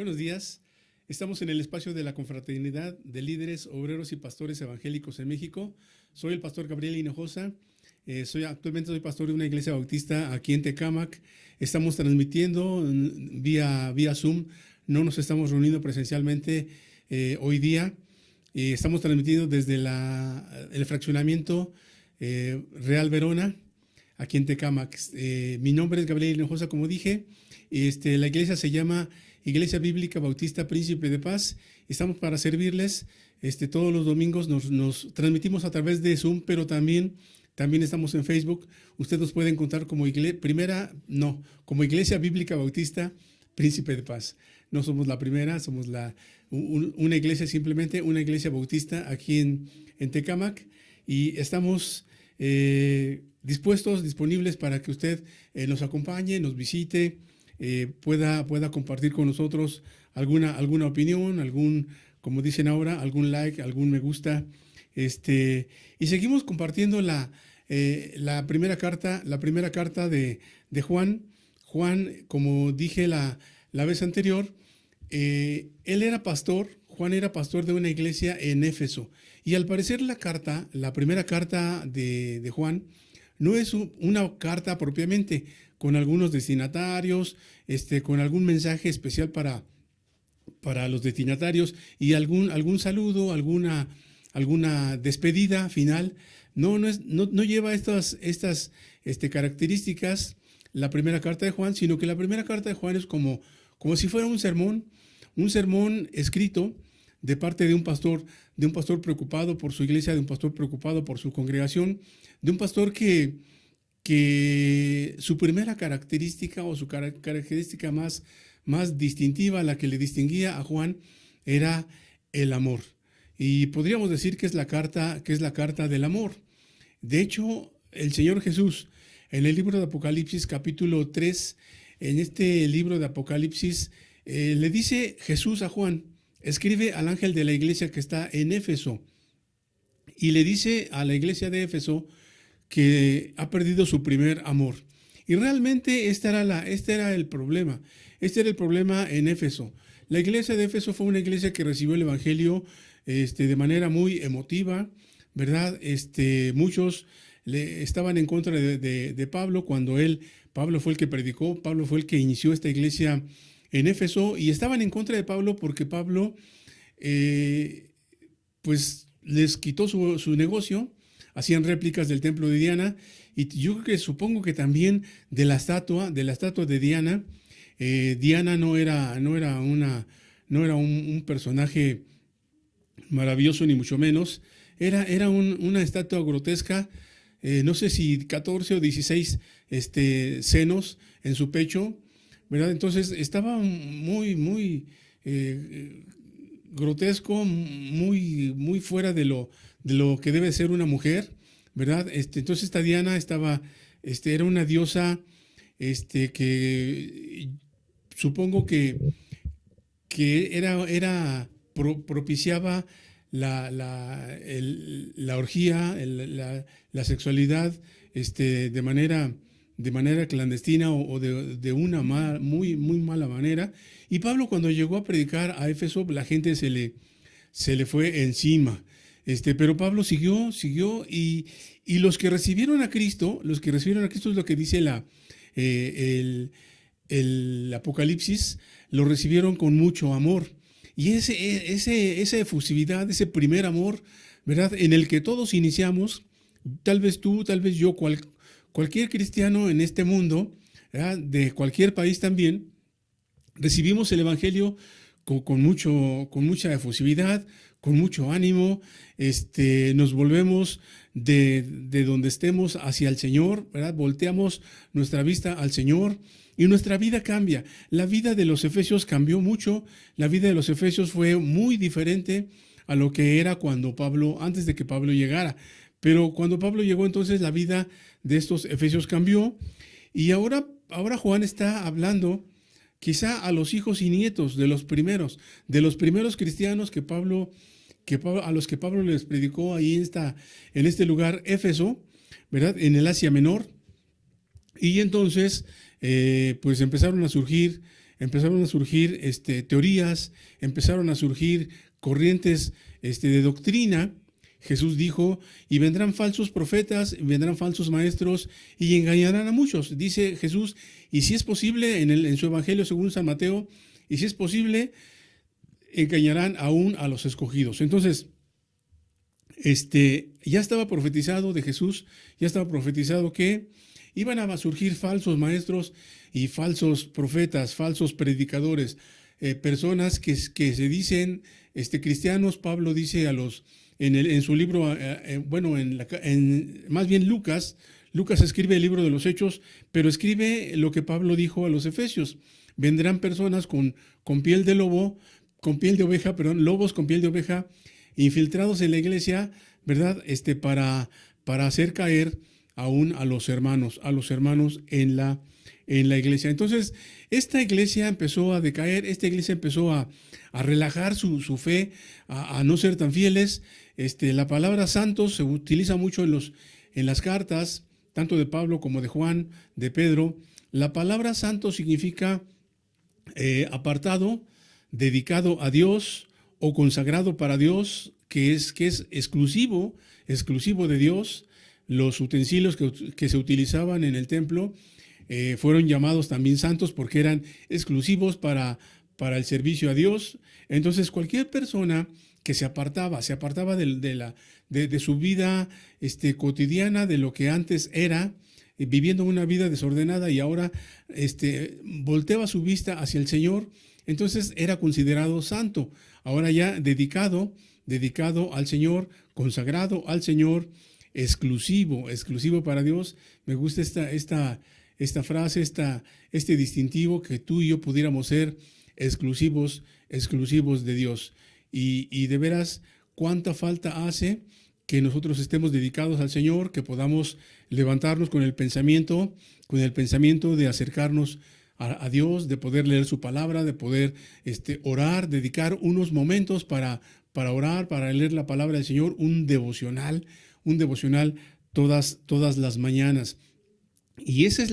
Buenos días. Estamos en el espacio de la Confraternidad de Líderes, Obreros y Pastores Evangélicos en México. Soy el pastor Gabriel Hinojosa. Actualmente soy pastor de una iglesia bautista aquí en Tecámac. Estamos transmitiendo vía Zoom. No nos estamos reuniendo presencialmente hoy día. Estamos transmitiendo desde el fraccionamiento Real Verona, aquí en Tecámac. Mi nombre es Gabriel Hinojosa, como dije. La iglesia se llama Iglesia Bíblica Bautista Príncipe de Paz. Estamos para servirles. Todos los domingos nos transmitimos a través de Zoom, pero también estamos en Facebook. Usted nos puede encontrar como Iglesia Bíblica Bautista Príncipe de Paz. No somos la primera, somos una iglesia, simplemente una iglesia bautista aquí en Tecámac, y estamos disponibles para que usted nos acompañe, nos visite, pueda compartir con nosotros alguna opinión, como dicen ahora, algún like, algún me gusta. Y seguimos compartiendo la primera carta de Juan. Juan, como dije la vez anterior, Juan era pastor de una iglesia en Éfeso. Y al parecer la primera carta de Juan no es una carta propiamente, con algunos destinatarios, con algún mensaje especial para los destinatarios y algún saludo, alguna despedida final. No lleva estas características la primera carta de Juan, sino que la primera carta de Juan es como si fuera un sermón escrito de parte de un pastor preocupado por su iglesia, de un pastor preocupado por su congregación, de un pastor que su primera característica o su característica más distintiva, la que le distinguía a Juan, era el amor. Y podríamos decir que es la carta del amor. De hecho, el Señor Jesús, en el libro de Apocalipsis, capítulo 3, en este libro de Apocalipsis, le dice Jesús a Juan, escribe al ángel de la iglesia que está en Éfeso, y le dice a la iglesia de Éfeso que ha perdido su primer amor. Y realmente este era el problema. Este era el problema en Éfeso. La iglesia de Éfeso fue una iglesia que recibió el evangelio de manera muy emotiva, ¿verdad? Muchos estaban en contra de Pablo cuando Pablo fue el que predicó, Pablo fue el que inició esta iglesia en Éfeso, y estaban en contra de Pablo porque Pablo pues les quitó su negocio. Hacían réplicas del templo de Diana, y supongo que también de la estatua de Diana. Diana no era un personaje maravilloso, ni mucho menos. Era una estatua grotesca, no sé si 14 o 16 senos en su pecho, ¿verdad? Entonces estaba muy grotesco, muy fuera de lo que debe ser una mujer, ¿verdad? Entonces esta Diana era una diosa que supongo que propiciaba la orgía, la sexualidad de manera clandestina o de una muy mala manera. Y Pablo, cuando llegó a predicar a Éfeso, la gente se le fue encima. Pero Pablo siguió y los que recibieron a Cristo es lo que dice el Apocalipsis, lo recibieron con mucho amor. Y esa efusividad, ese primer amor, ¿verdad? En el que todos iniciamos, tal vez tú, tal vez yo, cualquier cristiano en este mundo, ¿verdad? De cualquier país también, recibimos el evangelio con mucha efusividad, con mucho ánimo. Nos volvemos de donde estemos hacia el Señor, ¿verdad? Volteamos nuestra vista al Señor y nuestra vida cambia. La vida de los efesios cambió mucho. La vida de los efesios fue muy diferente a lo que era antes de que Pablo llegara. Pero cuando Pablo llegó, entonces la vida de estos efesios cambió. Y ahora Juan está hablando quizá a los hijos y nietos de los primeros cristianos a los que Pablo les predicó ahí en este lugar, Éfeso, ¿verdad? En el Asia Menor. Y entonces, pues empezaron a surgir empezaron a surgir teorías, empezaron a surgir corrientes de doctrina. Jesús dijo, y vendrán falsos profetas, vendrán falsos maestros y engañarán a muchos. Dice Jesús, y si es posible, en su evangelio según San Mateo, y si es posible, engañarán aún a los escogidos. Entonces, ya estaba profetizado de Jesús, ya estaba profetizado que iban a surgir falsos maestros y falsos profetas, falsos predicadores, personas que se dicen cristianos. Pablo dice en su libro, más bien Lucas escribe el libro de los Hechos, pero escribe lo que Pablo dijo a los Efesios. Vendrán personas con piel de lobo, con piel de oveja, lobos con piel de oveja, infiltrados en la iglesia, ¿verdad? Para hacer caer aún a los hermanos en la iglesia. Entonces, esta iglesia empezó a decaer, esta iglesia empezó a relajar su fe, a no ser tan fieles. La palabra santos se utiliza mucho en las cartas, tanto de Pablo como de Juan, de Pedro. La palabra santo significa apartado, dedicado a Dios o consagrado para Dios, que es exclusivo de Dios. Los utensilios que se utilizaban en el templo fueron llamados también santos porque eran exclusivos para el servicio a Dios. Entonces, cualquier persona que se apartaba de su vida cotidiana, de lo que antes era, viviendo una vida desordenada, y ahora volteaba su vista hacia el Señor, entonces era considerado santo. Ahora ya dedicado al Señor, consagrado al Señor, exclusivo para Dios. Me gusta esta frase, este distintivo, que tú y yo pudiéramos ser exclusivos de Dios. Y de veras, cuánta falta hace que nosotros estemos dedicados al Señor, que podamos levantarnos con el pensamiento de acercarnos a Dios, de poder leer su palabra, de poder orar, dedicar unos momentos para orar, para leer la palabra del Señor, un devocional todas las mañanas. Y esa es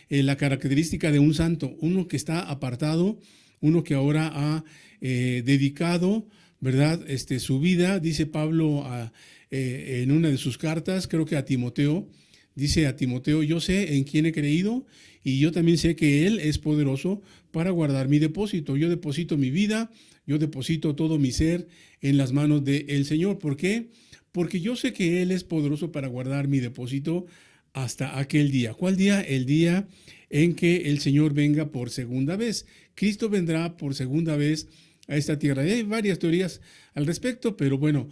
la característica de un santo, uno que está apartado, uno que ahora ha dedicado, ¿verdad? Su vida. Dice Pablo en una de sus cartas, creo que a Timoteo, dice a Timoteo, yo sé en quién he creído y yo también sé que Él es poderoso para guardar mi depósito. Yo deposito mi vida, yo deposito todo mi ser en las manos del Señor. ¿Por qué? Porque yo sé que Él es poderoso para guardar mi depósito hasta aquel día. ¿Cuál día? El día en que el Señor venga por segunda vez. Cristo vendrá por segunda vez a esta tierra. Y hay varias teorías al respecto, pero bueno,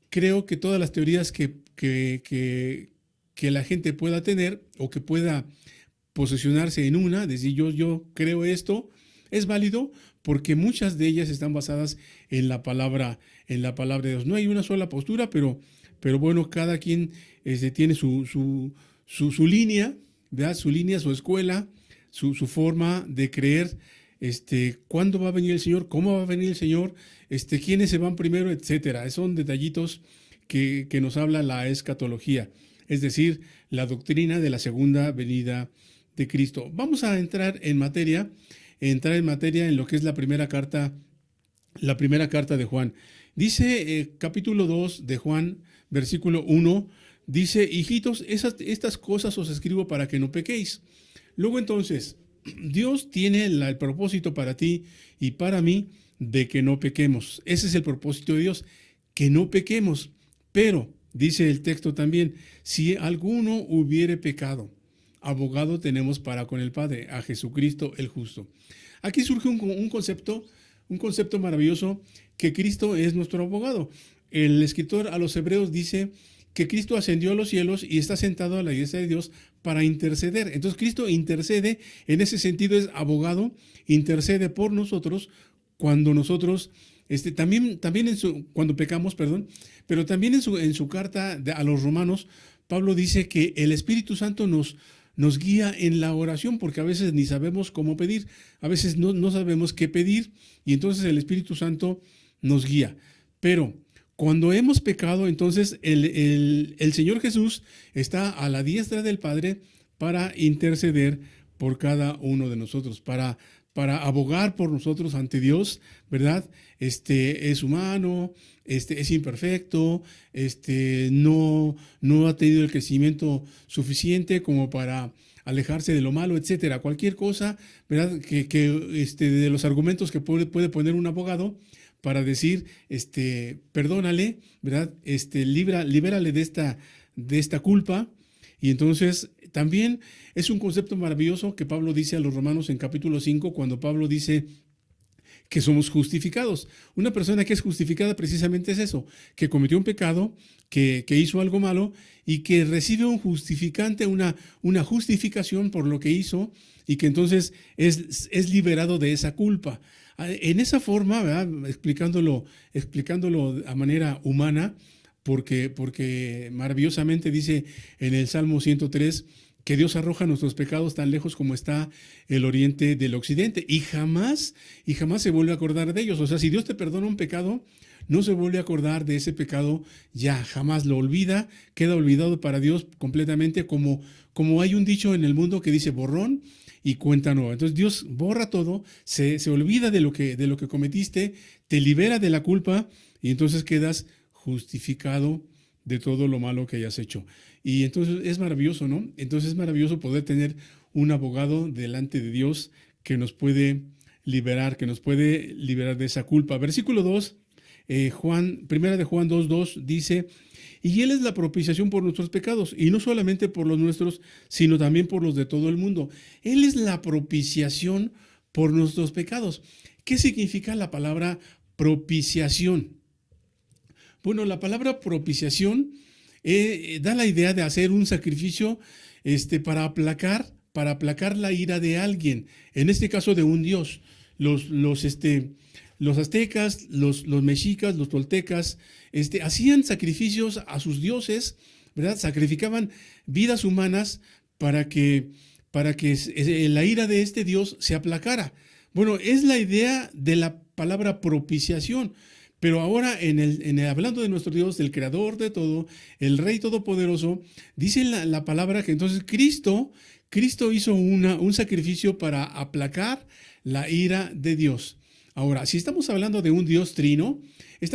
creo que todas las teorías que la gente pueda tener o que pueda posesionarse en una, decir yo creo esto, es válido, porque muchas de ellas están basadas en la palabra de Dios. No hay una sola postura, pero bueno, cada quien tiene su línea, ¿verdad? Su línea, su escuela, su forma de creer, cuándo va a venir el Señor, cómo va a venir el Señor, quiénes se van primero, etcétera. Son detallitos que nos habla la escatología, es decir, la doctrina de la segunda venida de Cristo. Vamos a entrar en materia en lo que es la primera carta de Juan. Dice capítulo 2 de Juan, versículo 1, dice, hijitos, estas cosas os escribo para que no pequéis. Luego entonces, Dios tiene el propósito para ti y para mí de que no pequemos. Ese es el propósito de Dios, que no pequemos. Pero, dice el texto también, si alguno hubiere pecado, abogado tenemos para con el Padre, a Jesucristo el justo. Aquí surge un concepto maravilloso, que Cristo es nuestro abogado. El escritor a los Hebreos dice que Cristo ascendió a los cielos y está sentado a la diestra de Dios para interceder. Entonces Cristo intercede, en ese sentido es abogado, intercede por nosotros cuando nosotros, también cuando pecamos, pero también en su carta a los Romanos, Pablo dice que el Espíritu Santo nos guía en la oración, porque a veces ni sabemos cómo pedir, a veces no sabemos qué pedir, y entonces el Espíritu Santo nos guía. Pero cuando hemos pecado, entonces el Señor Jesús está a la diestra del Padre para interceder por cada uno de nosotros, para abogar por nosotros ante Dios, ¿verdad? Es humano, es imperfecto, no ha tenido el crecimiento suficiente como para alejarse de lo malo, etcétera. Cualquier cosa, ¿verdad? De los argumentos que puede poner un abogado para decir, perdónale, ¿verdad? Libérale de esta culpa. Y entonces también es un concepto maravilloso que Pablo dice a los Romanos en capítulo 5, cuando Pablo dice que somos justificados. Una persona que es justificada precisamente es eso, que cometió un pecado, que hizo algo malo y que recibe un justificante, una justificación por lo que hizo y que entonces es liberado de esa culpa. En esa forma, ¿verdad? Explicándolo a manera humana, porque maravillosamente dice en el Salmo 103 que Dios arroja nuestros pecados tan lejos como está el oriente del occidente y jamás se vuelve a acordar de ellos. O sea, si Dios te perdona un pecado, no se vuelve a acordar de ese pecado, ya jamás lo olvida, queda olvidado para Dios completamente, como hay un dicho en el mundo que dice borrón y cuenta nueva. Entonces Dios borra todo, se olvida de lo que cometiste, te libera de la culpa y entonces quedas justificado de todo lo malo que hayas hecho. Y entonces es maravilloso, ¿no? Entonces es maravilloso poder tener un abogado delante de Dios que nos puede liberar, de esa culpa. Versículo 2, primera de Juan 2:2 dice, y Él es la propiciación por nuestros pecados, y no solamente por los nuestros, sino también por los de todo el mundo. Él es la propiciación por nuestros pecados. ¿Qué significa la palabra propiciación? Bueno, la palabra propiciación da la idea de hacer un sacrificio para aplacar la ira de alguien, en este caso de un dios. Los aztecas, los mexicas, los toltecas, hacían sacrificios a sus dioses, ¿verdad? Sacrificaban vidas humanas para que la ira de este dios se aplacara. Bueno, es la idea de la palabra propiciación. Pero ahora, hablando de nuestro Dios, el creador de todo, el Rey Todopoderoso, dice la palabra que entonces Cristo hizo un sacrificio para aplacar la ira de Dios. Ahora, si estamos hablando de un Dios trino, es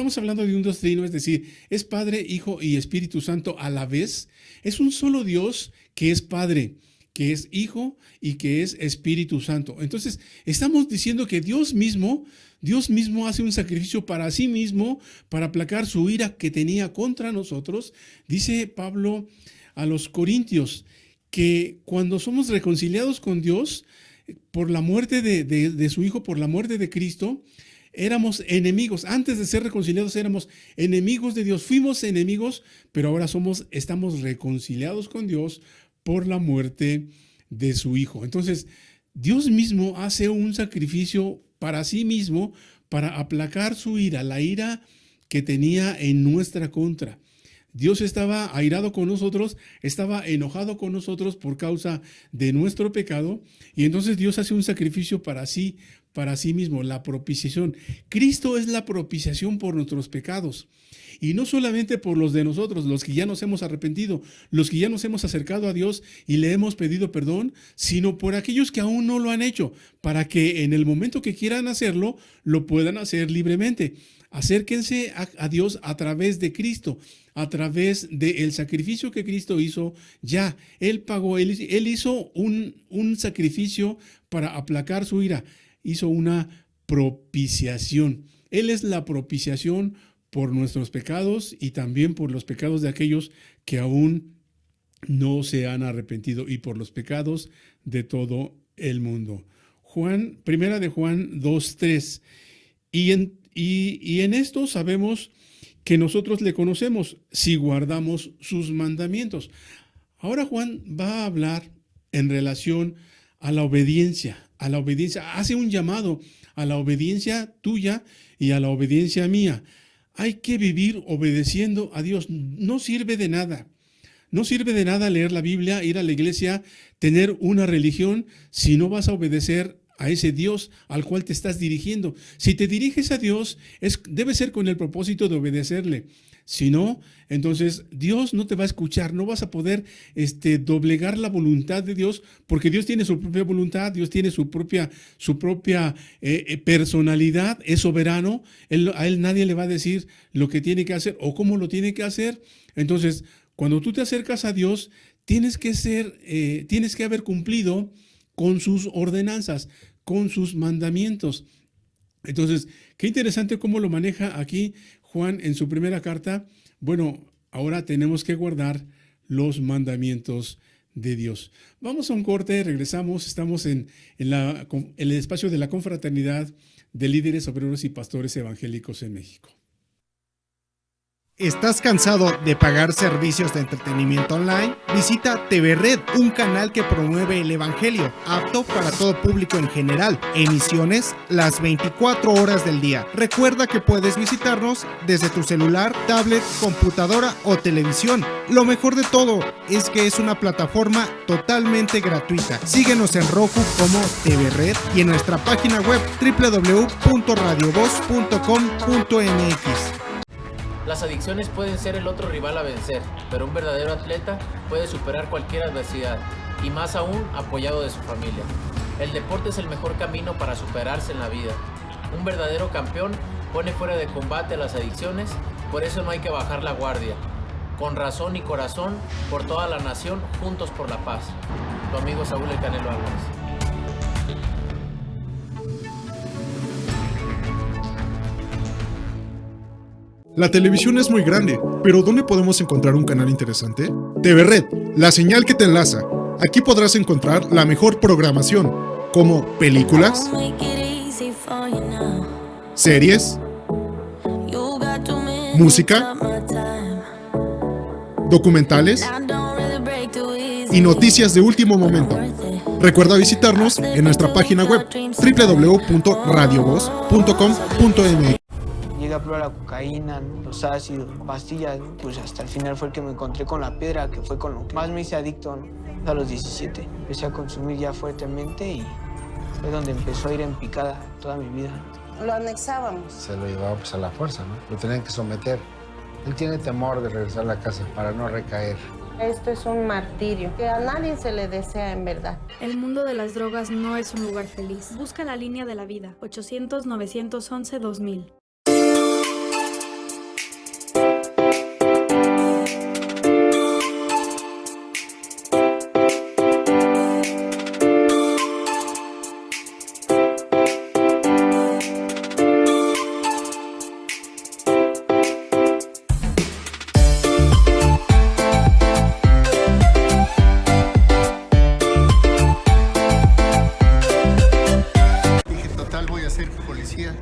decir, es Padre, Hijo y Espíritu Santo a la vez. Es un solo Dios que es Padre, que es Hijo y que es Espíritu Santo. Entonces, estamos diciendo que Dios mismo hace un sacrificio para sí mismo, para aplacar su ira que tenía contra nosotros. Dice Pablo a los Corintios que cuando somos reconciliados con Dios por la muerte de su Hijo, por la muerte de Cristo, éramos enemigos. Antes de ser reconciliados éramos enemigos de Dios. Fuimos enemigos, pero ahora estamos reconciliados con Dios por la muerte de su Hijo. Entonces, Dios mismo hace un sacrificio para sí mismo, para aplacar su ira, la ira que tenía en nuestra contra. Dios estaba airado con nosotros, estaba enojado con nosotros por causa de nuestro pecado, y entonces Dios hace un sacrificio para sí mismo, la propiciación. Cristo es la propiciación por nuestros pecados. Y no solamente por los de nosotros, los que ya nos hemos arrepentido, los que ya nos hemos acercado a Dios y le hemos pedido perdón, sino por aquellos que aún no lo han hecho, para que en el momento que quieran hacerlo, lo puedan hacer libremente. Acérquense a Dios a través de Cristo, a través del sacrificio que Cristo hizo ya. Él pagó, Él hizo un sacrificio para aplacar su ira, hizo una propiciación. Él es la propiciación por nuestros pecados y también por los pecados de aquellos que aún no se han arrepentido y por los pecados de todo el mundo. Primera de Juan 2:3. Y en esto sabemos que nosotros le conocemos si guardamos sus mandamientos. Ahora Juan va a hablar en relación a la obediencia. Hace un llamado a la obediencia tuya y a la obediencia mía. Hay que vivir obedeciendo a Dios. No sirve de nada. No sirve de nada leer la Biblia, ir a la iglesia, tener una religión, si no vas a obedecer a ese Dios al cual te estás dirigiendo. Si te diriges a Dios, debe ser con el propósito de obedecerle. Si no, entonces Dios no te va a escuchar, no vas a poder doblegar la voluntad de Dios, porque Dios tiene su propia voluntad, Dios tiene su propia personalidad, es soberano, a Él nadie le va a decir lo que tiene que hacer o cómo lo tiene que hacer. Entonces, cuando tú te acercas a Dios, tienes que haber cumplido con sus ordenanzas, con sus mandamientos. Entonces, qué interesante cómo lo maneja aquí Juan en su primera carta. Bueno, ahora tenemos que guardar los mandamientos de Dios. Vamos a un corte, regresamos. Estamos en el espacio de la confraternidad de líderes, obreros y pastores evangélicos en México. ¿Estás cansado de pagar servicios de entretenimiento online? Visita TV Red, un canal que promueve el evangelio, apto para todo público en general. Emisiones las 24 horas del día. Recuerda que puedes visitarnos desde tu celular, tablet, computadora o televisión. Lo mejor de todo es que es una plataforma totalmente gratuita. Síguenos en Roku como TV Red y en nuestra página web www.radiovoz.com.mx. Las adicciones pueden ser el otro rival a vencer, pero un verdadero atleta puede superar cualquier adversidad, y más aún apoyado de su familia. El deporte es el mejor camino para superarse en la vida. Un verdadero campeón pone fuera de combate a las adicciones, por eso no hay que bajar la guardia. Con razón y corazón, por toda la nación, juntos por la paz. Tu amigo Saúl El Canelo Álvarez. La televisión es muy grande, pero ¿dónde podemos encontrar un canal interesante? TV Red, la señal que te enlaza. Aquí podrás encontrar la mejor programación, como películas, series, música, documentales y noticias de último momento. Recuerda visitarnos en nuestra página web www.radiovoz.com.mx. Llegué a probar la cocaína, los ácidos, pastillas, pues hasta el final fue el que me encontré con la piedra, que fue con lo que más me hice adicto, ¿no? A los 17. Empecé a consumir ya fuertemente y fue donde empezó a ir en picada toda mi vida. Lo anexábamos. Se lo llevaba pues a la fuerza, ¿no? Lo tenían que someter. Él tiene temor de regresar a la casa para no recaer. Esto es un martirio que a nadie se le desea en verdad. El mundo de las drogas no es un lugar feliz. Busca la línea de la vida. 800-911-2000.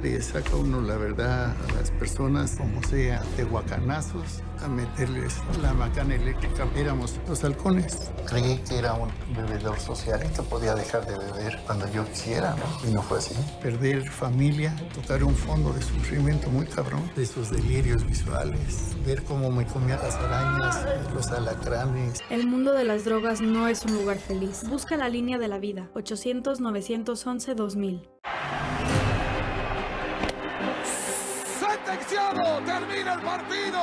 Le saca uno la verdad a las personas, como sea, de guacanazos, a meterles la macana eléctrica. Éramos los halcones. Creí que era un bebedor social y que podía dejar de beber cuando yo quisiera, ¿no? Y no fue así. Perder familia, tocar un fondo de sufrimiento muy cabrón, de esos delirios visuales, ver cómo me comía las arañas, los alacranes. El mundo de las drogas no es un lugar feliz. Busca la línea de la vida. 800-911-2000. ¡Termina el partido!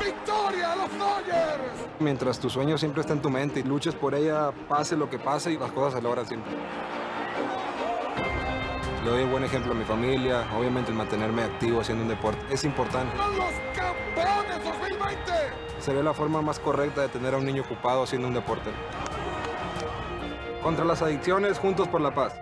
¡Victoria a los Dodgers! Mientras tu sueño siempre está en tu mente y luches por ella, pase lo que pase y las cosas se logran siempre. Le doy un buen ejemplo a mi familia, obviamente el mantenerme activo haciendo un deporte es importante. ¡Son los campeones 2020! Sería la forma más correcta de tener a un niño ocupado haciendo un deporte. Contra las adicciones, juntos por la paz.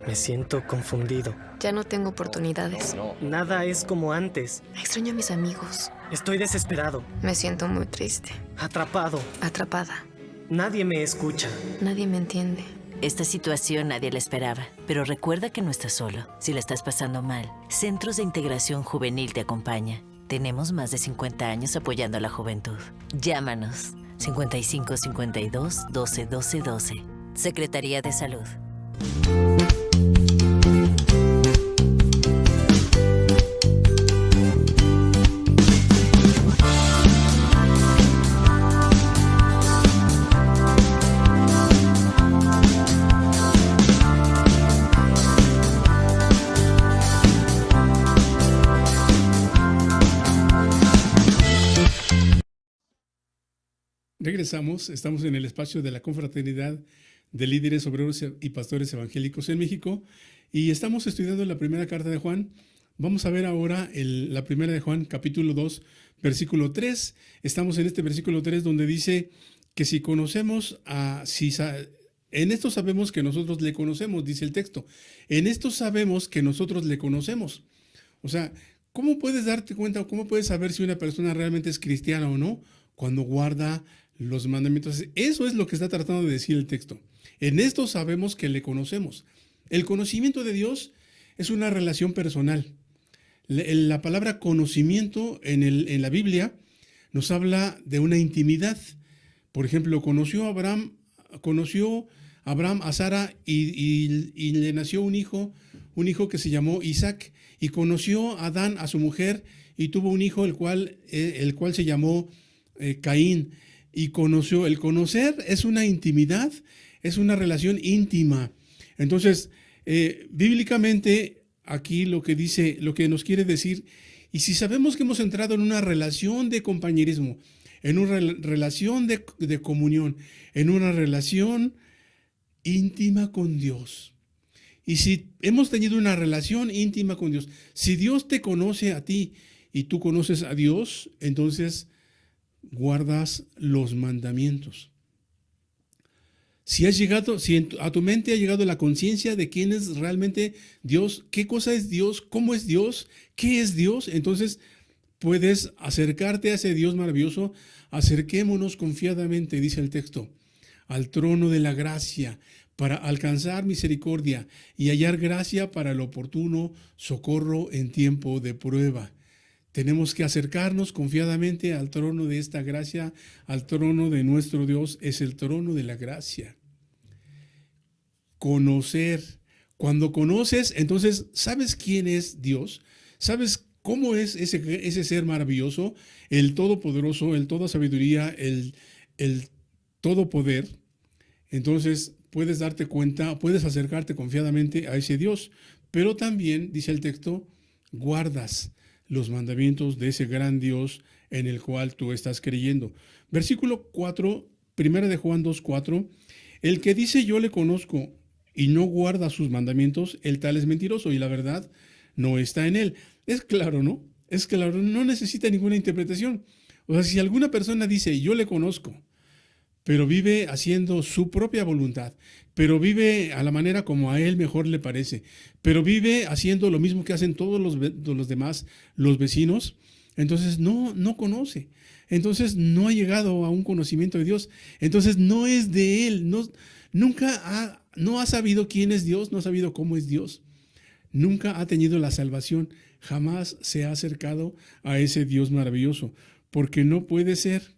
Me siento confundido. Ya no tengo oportunidades. Nada es como antes. Extraño a mis amigos. Estoy desesperado. Me siento muy triste. Atrapado. Atrapada. Nadie me escucha. Nadie me entiende. Esta situación nadie la esperaba, pero recuerda que no estás solo. Si la estás pasando mal, Centros de Integración Juvenil te acompaña. Tenemos más de 50 años apoyando a la juventud. Llámanos 55 52 12 12 12. Secretaría de Salud. Regresamos, estamos en el espacio de la Confraternidad de Líderes, Obreros y Pastores Evangélicos en México y estamos estudiando la primera carta de Juan. Vamos a ver ahora la primera de Juan, capítulo 2, versículo 3. Estamos en este versículo 3 donde dice que si conocemos en esto sabemos que nosotros le conocemos, dice el texto. En esto sabemos que nosotros le conocemos. O sea, ¿cómo puedes darte cuenta o cómo puedes saber si una persona realmente es cristiana o no? Cuando guarda los mandamientos. Eso es lo que está tratando de decir el texto. En esto sabemos que le conocemos. El conocimiento de Dios es una relación personal. La palabra conocimiento en la Biblia nos habla de una intimidad. Por ejemplo, conoció Abraham a Sara y le nació un hijo que se llamó Isaac, y conoció a Adán a su mujer y tuvo un hijo el cual se llamó Caín. Y el conocer es una intimidad, es una relación íntima. Entonces, bíblicamente, aquí lo que nos quiere decir, y si sabemos que hemos entrado en una relación de compañerismo, en una relación de comunión, en una relación íntima con Dios, y si hemos tenido una relación íntima con Dios, si Dios te conoce a ti y tú conoces a Dios, entonces guardas los mandamientos. Si a tu mente ha llegado la conciencia de quién es realmente Dios, qué cosa es Dios, cómo es Dios, qué es Dios, entonces puedes acercarte a ese Dios maravilloso. Acerquémonos confiadamente, dice el texto, al trono de la gracia para alcanzar misericordia y hallar gracia para el oportuno socorro en tiempo de prueba. Tenemos que acercarnos confiadamente al trono de esta gracia, al trono de nuestro Dios, es el trono de la gracia. Conocer. Cuando conoces, entonces sabes quién es Dios, sabes cómo es ese ser maravilloso, el todopoderoso, el toda sabiduría, el todo poder. Entonces puedes darte cuenta, puedes acercarte confiadamente a ese Dios, pero también, dice el texto, guardas los mandamientos de ese gran Dios en el cual tú estás creyendo. Versículo 4, primera de Juan 2:4, el que dice yo le conozco y no guarda sus mandamientos, el tal es mentiroso y la verdad no está en él. Es claro, ¿no? Es claro, no necesita ninguna interpretación. O sea, si alguna persona dice yo le conozco, pero vive haciendo su propia voluntad, pero vive a la manera como a él mejor le parece, pero vive haciendo lo mismo que hacen todos los demás, los vecinos, entonces no conoce. Entonces no ha llegado a un conocimiento de Dios. Entonces no es de él. No ha sabido quién es Dios, no ha sabido cómo es Dios. Nunca ha tenido la salvación. Jamás se ha acercado a ese Dios maravilloso, porque no puede ser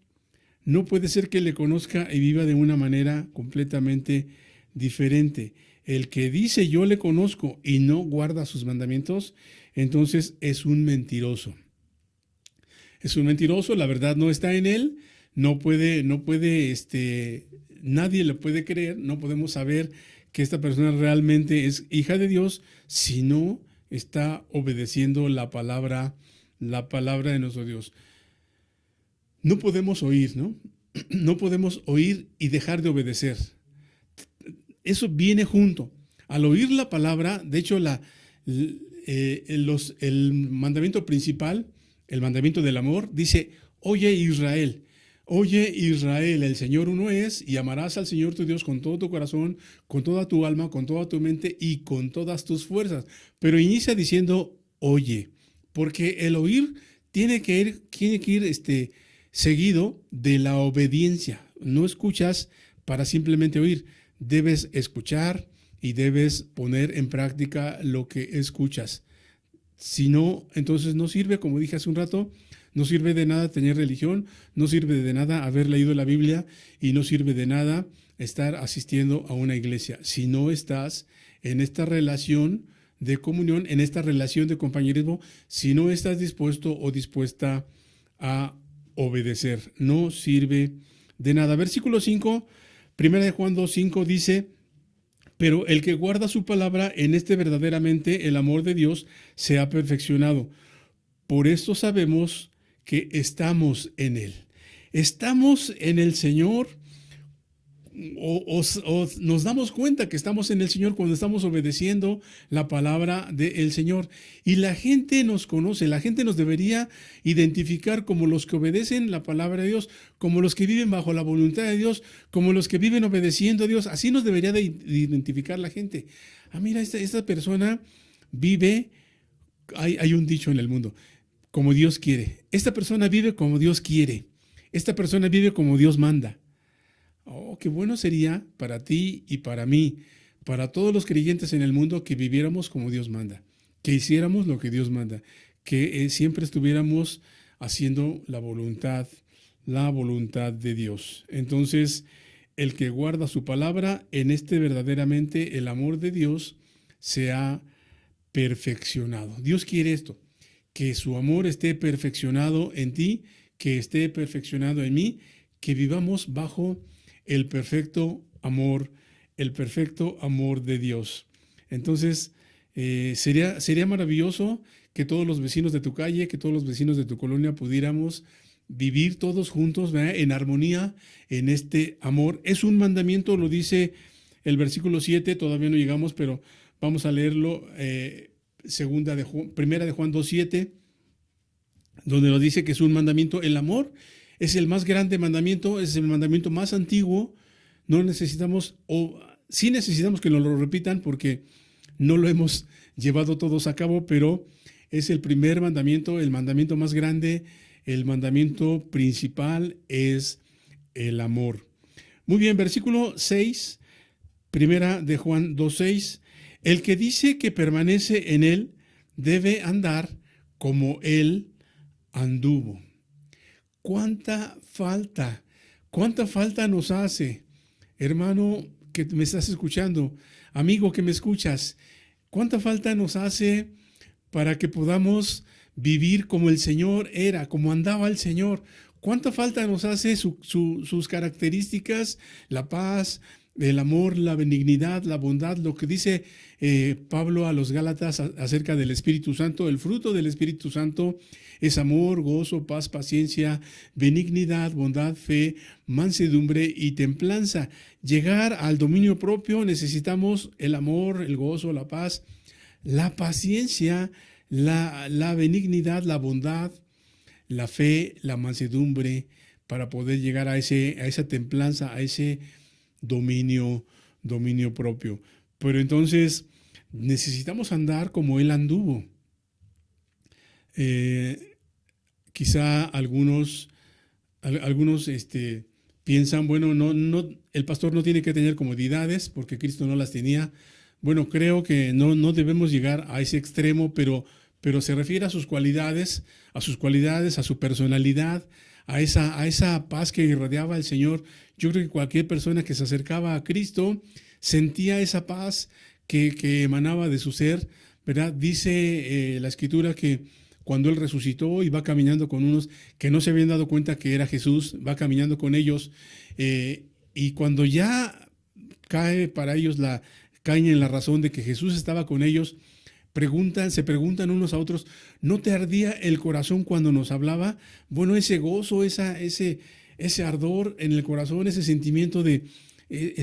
que le conozca y viva de una manera completamente diferente. El que dice yo le conozco y no guarda sus mandamientos, entonces es un mentiroso. Es un mentiroso, la verdad no está en él, nadie le puede creer, no podemos saber que esta persona realmente es hija de Dios si no está obedeciendo la palabra de nuestro Dios. No podemos oír, ¿no? No podemos oír y dejar de obedecer. Eso viene junto. Al oír la palabra, de hecho, el mandamiento principal, el mandamiento del amor, dice, oye Israel, el Señor uno es, y amarás al Señor tu Dios con todo tu corazón, con toda tu alma, con toda tu mente y con todas tus fuerzas. Pero inicia diciendo, oye, porque el oír tiene que ir seguido de la obediencia. No escuchas para simplemente oír. Debes escuchar y debes poner en práctica lo que escuchas. Si no, entonces no sirve, como dije hace un rato, no sirve de nada tener religión, no sirve de nada haber leído la Biblia y no sirve de nada estar asistiendo a una iglesia. Si no estás en esta relación de comunión, en esta relación de compañerismo, si no estás dispuesto o dispuesta a obedecer, no sirve de nada. Versículo 5, primera de Juan 2:5 dice, pero el que guarda su palabra, en verdaderamente el amor de Dios se ha perfeccionado. Por esto sabemos que estamos en él. ¿Estamos en el Señor? O nos damos cuenta que estamos en el Señor cuando estamos obedeciendo la palabra del Señor. Y la gente nos conoce, la gente nos debería identificar como los que obedecen la palabra de Dios, como los que viven bajo la voluntad de Dios, como los que viven obedeciendo a Dios. Así nos debería de identificar la gente. Ah, mira, esta persona vive, hay un dicho en el mundo, como Dios quiere. Esta persona vive como Dios quiere. Esta persona vive como Dios manda. Oh, qué bueno sería para ti y para mí, para todos los creyentes en el mundo, que viviéramos como Dios manda, que hiciéramos lo que Dios manda, que siempre estuviéramos haciendo la voluntad de Dios. Entonces, el que guarda su palabra, en verdaderamente el amor de Dios se ha perfeccionado. Dios quiere esto, que su amor esté perfeccionado en ti, que esté perfeccionado en mí, que vivamos bajo el perfecto amor de Dios. Entonces, sería maravilloso que todos los vecinos de tu calle, que todos los vecinos de tu colonia pudiéramos vivir todos juntos, ¿verdad?, en armonía, en este amor. Es un mandamiento, lo dice el versículo 7, todavía no llegamos, pero vamos a leerlo, primera de Juan 2:7, donde nos dice que es un mandamiento. El amor es el más grande mandamiento, es el mandamiento más antiguo. No necesitamos, o sí necesitamos que nos lo repitan porque no lo hemos llevado todos a cabo, pero es el primer mandamiento, el mandamiento más grande, el mandamiento principal es el amor. Muy bien, versículo 6, primera de Juan 2:6. El que dice que permanece en él debe andar como él anduvo. ¿Cuánta falta nos hace, hermano que me estás escuchando, amigo que me escuchas? ¿Cuánta falta nos hace para que podamos vivir como el Señor era, como andaba el Señor? ¿Cuánta falta nos hace sus características, la paz, el amor, la benignidad, la bondad, lo que dice Pablo a los Gálatas acerca del Espíritu Santo? El fruto del Espíritu Santo es amor, gozo, paz, paciencia, benignidad, bondad, fe, mansedumbre y templanza. Llegar al dominio propio necesitamos el amor, el gozo, la paz, la paciencia, la benignidad, la bondad, la fe, la mansedumbre, para poder llegar a esa templanza, a ese dominio propio. Pero entonces necesitamos andar como Él anduvo. Quizá algunos piensan, bueno, no, el pastor no tiene que tener comodidades porque Cristo no las tenía. Bueno, creo que no debemos llegar a ese extremo, pero se refiere a sus cualidades, a su personalidad, a esa paz que irradiaba el Señor. Yo creo que cualquier persona que se acercaba a Cristo sentía esa paz que emanaba de su ser, ¿verdad? Dice la Escritura que cuando Él resucitó y va caminando con unos que no se habían dado cuenta que era Jesús, va caminando con ellos, y cuando ya caen en la razón de que Jesús estaba con ellos, se preguntan unos a otros, ¿no te ardía el corazón cuando nos hablaba? Bueno, ese gozo, ese ardor en el corazón, ese sentimiento de,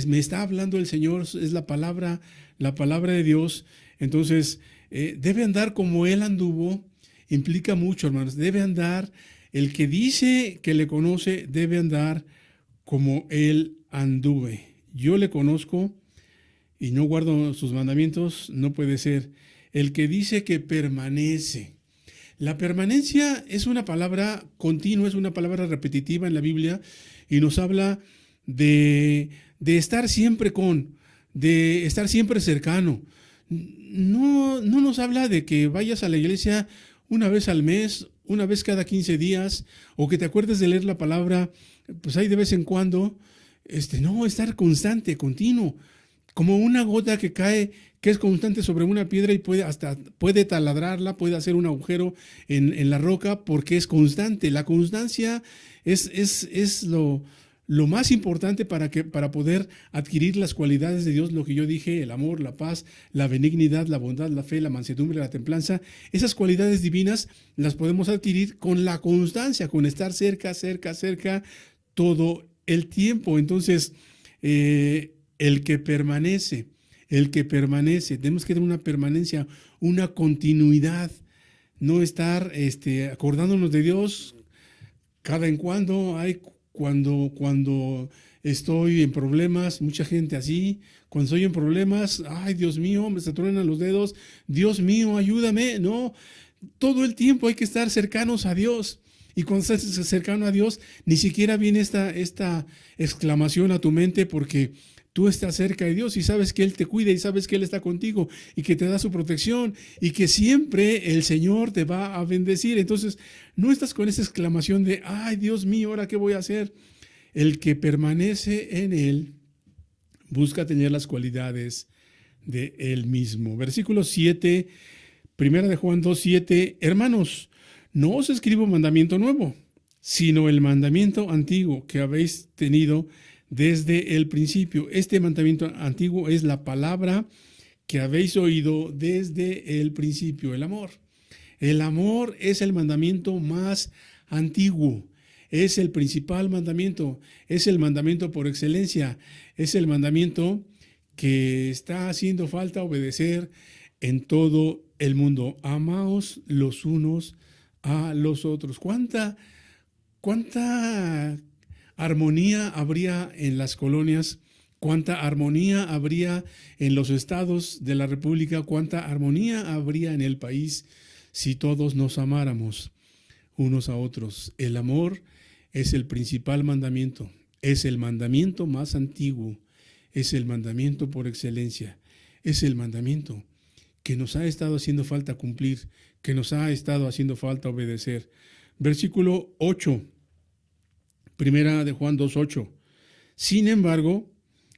me está hablando el Señor, es la palabra de Dios. Entonces, debe andar como Él anduvo, implica mucho, hermanos. Debe andar, el que dice que le conoce, debe andar como Él anduve. Yo le conozco y no guardo sus mandamientos, no puede ser. El que dice que permanece. La permanencia es una palabra continua, es una palabra repetitiva en la Biblia y nos habla de estar siempre de estar siempre cercano. No nos habla de que vayas a la iglesia una vez al mes, una vez cada 15 días, o que te acuerdes de leer la palabra, pues ahí de vez en cuando. No, estar constante, continuo, como una gota que cae, que es constante sobre una piedra y puede taladrarla, puede hacer un agujero en la roca porque es constante. La constancia es lo lo más importante para poder adquirir las cualidades de Dios, lo que yo dije, el amor, la paz, la benignidad, la bondad, la fe, la mansedumbre, la templanza, esas cualidades divinas las podemos adquirir con la constancia, con estar cerca todo el tiempo. Entonces, el que permanece, tenemos que tener una permanencia, una continuidad, no estar acordándonos de Dios cada en cuando. Cuando estoy en problemas, mucha gente así, cuando estoy en problemas, ay, Dios mío, me se truenan los dedos, Dios mío, ayúdame. No, todo el tiempo hay que estar cercanos a Dios. Y cuando estás cercano a Dios, ni siquiera viene esta exclamación a tu mente, porque tú estás cerca de Dios y sabes que Él te cuida y sabes que Él está contigo y que te da su protección y que siempre el Señor te va a bendecir. Entonces, no estás con esa exclamación de, ay, Dios mío, ¿ahora qué voy a hacer? El que permanece en Él busca tener las cualidades de Él mismo. Versículo 7, primera de Juan 2:7, hermanos, no os escribo mandamiento nuevo, sino el mandamiento antiguo que habéis tenido desde el principio. Este mandamiento antiguo es la palabra que habéis oído desde el principio, el amor. El amor es el mandamiento más antiguo, es el principal mandamiento, es el mandamiento por excelencia, es el mandamiento que está haciendo falta obedecer en todo el mundo. Amaos los unos a los otros. ¿Cuánta armonía habría en las colonias? ¿Cuánta armonía habría en los estados de la República? ¿Cuánta armonía habría en el país si todos nos amáramos unos a otros? El amor es el principal mandamiento, es el mandamiento más antiguo, es el mandamiento por excelencia, es el mandamiento que nos ha estado haciendo falta cumplir, que nos ha estado haciendo falta obedecer. Versículo 8. Primera de Juan 2:8. Sin embargo,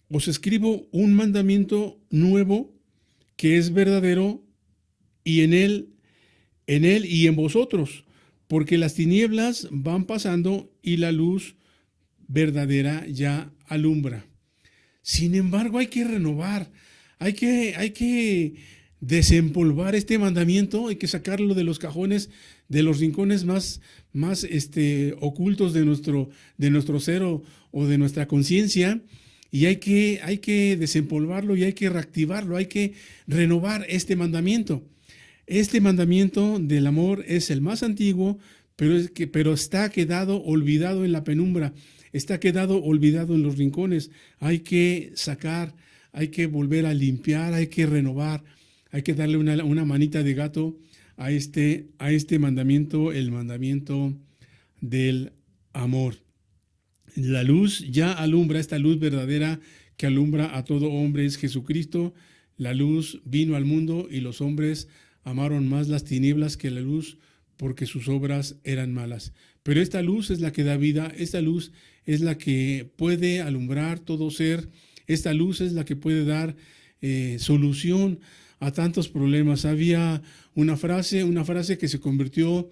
os escribo un mandamiento nuevo que es verdadero y en él y en vosotros, porque las tinieblas van pasando y la luz verdadera ya alumbra. Sin embargo, hay que renovar, hay que desempolvar este mandamiento, hay que sacarlo de los cajones, de los rincones más ocultos de nuestro ser o de nuestra conciencia, y hay que desempolvarlo y hay que reactivarlo, hay que renovar este mandamiento. Este mandamiento del amor es el más antiguo, pero está quedado olvidado en la penumbra, está quedado olvidado en los rincones. Hay que sacar, hay que volver a limpiar, hay que renovar, hay que darle una manita de gato a este mandamiento, el mandamiento del amor. La luz ya alumbra, esta luz verdadera que alumbra a todo hombre es Jesucristo. La luz vino al mundo y los hombres amaron más las tinieblas que la luz porque sus obras eran malas. Pero esta luz es la que da vida, esta luz es la que puede alumbrar todo ser, esta luz es la que puede dar solución a tantos problemas. Había una frase que se convirtió